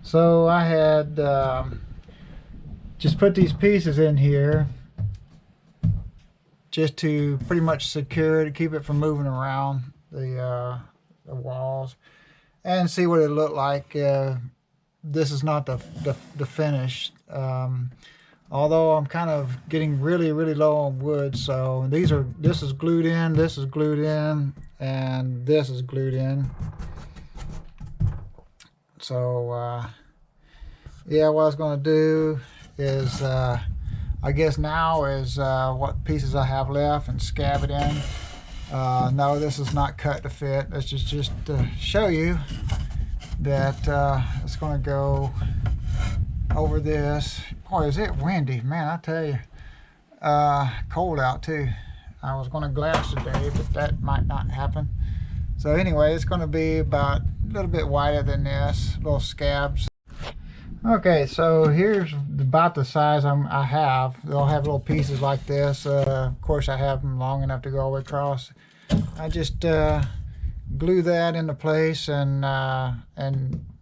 So I had just put these pieces in here just to pretty much secure it, to keep it from moving around the walls, and see what it looked like. This is not the finish. Although I'm kind of getting really low on wood, so this is glued in, this is glued in, and this is glued in. So yeah, what I was going to do is I guess now is what pieces I have left and scab it in. No, this is not cut to fit. This is just to show you that it's going to go over this. Boy, is it windy, man, I tell you. Cold out too. I was going to glass today, but that might not happen. So anyway, it's going to be about a little bit wider than this, little scabs. Okay, so here's about the size I have. They'll have little pieces like this. Of course, I have them long enough to go all the way across. I just glue that into place and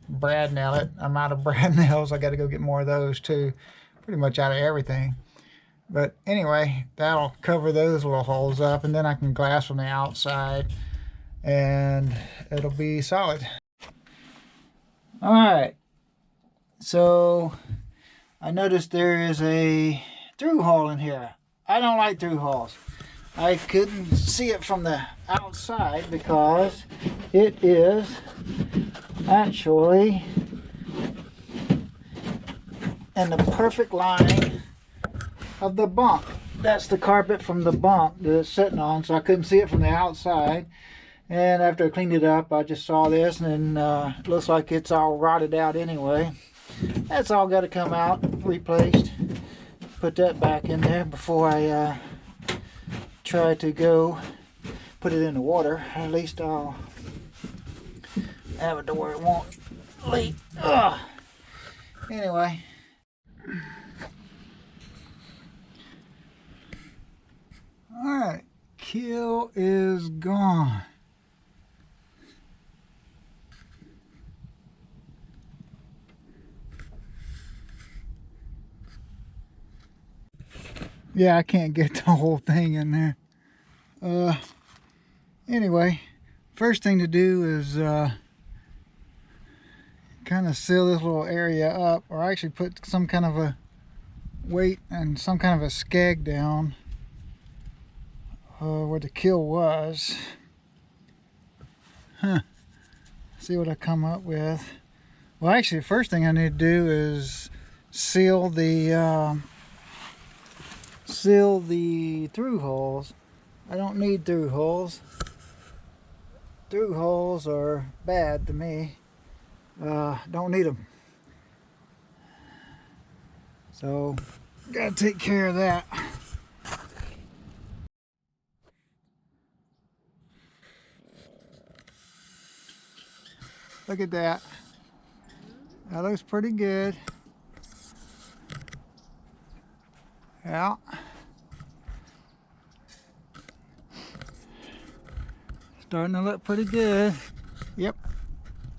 brad nail it. I'm out of brad nails. I got to go get more of those too. Pretty much out of everything. But anyway, that'll cover those little holes up, and then I can glass from the outside, and it'll be solid. All right. So I noticed there is a through hole in here. I don't like through holes. I couldn't see it from the outside because it is actually in the perfect line of the bunk. That's the carpet from the bunk that it's sitting on, so I couldn't see it from the outside. And after I cleaned it up, I just saw this, and it looks like it's all rotted out anyway. That's all got to come out, replaced. Put that back in there before I try to go put it in the water. At least I'll have it to where it won't leak. Ugh. Anyway. Alright, keel is gone. Yeah, I can't get the whole thing in there. Anyway, first thing to do is kind of seal this little area up, or actually put some kind of a weight and some kind of a skeg down where the keel was. See what I come up with. Well, actually, the first thing I need to do is seal the through holes. I don't need through holes. Through holes are bad to me. Don't need them. So, gotta take care of that. Look at that. That looks pretty good. Yeah. Starting to look pretty good. Yep.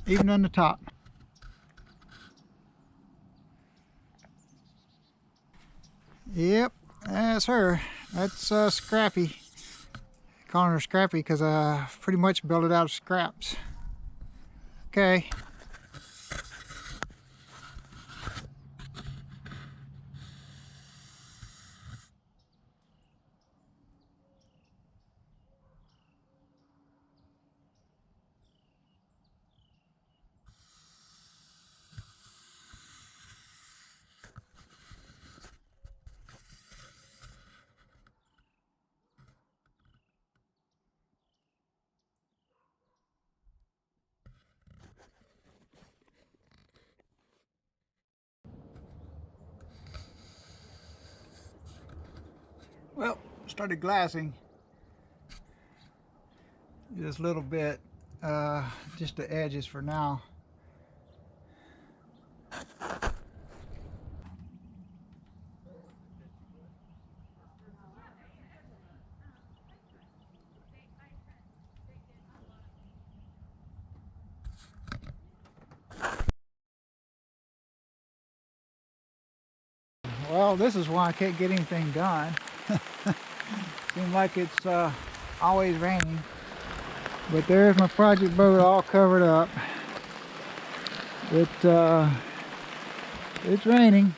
Even on the top. Yep. That's her. That's Scrappy. Calling her Scrappy because I pretty much built it out of scraps. Okay. Well, started glassing just a little bit, just the edges for now. Well, this is why I can't get anything done. Seems like it's always raining. But there's my project boat all covered up. It's raining.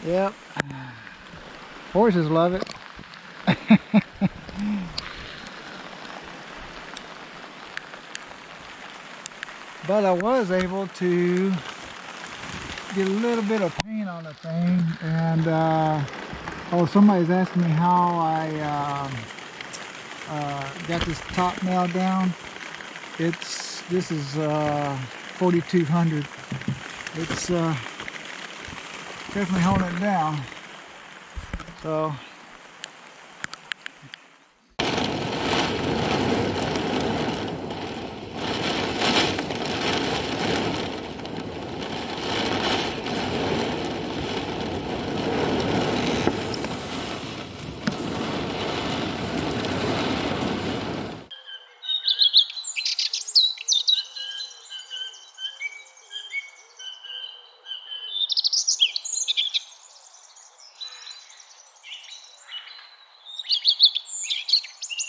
Yep. Horses love it. But I was able to get a little bit of paint on the thing, and oh, somebody's asking me how I got this top nailed down. This is 4200. It's definitely holding it down. So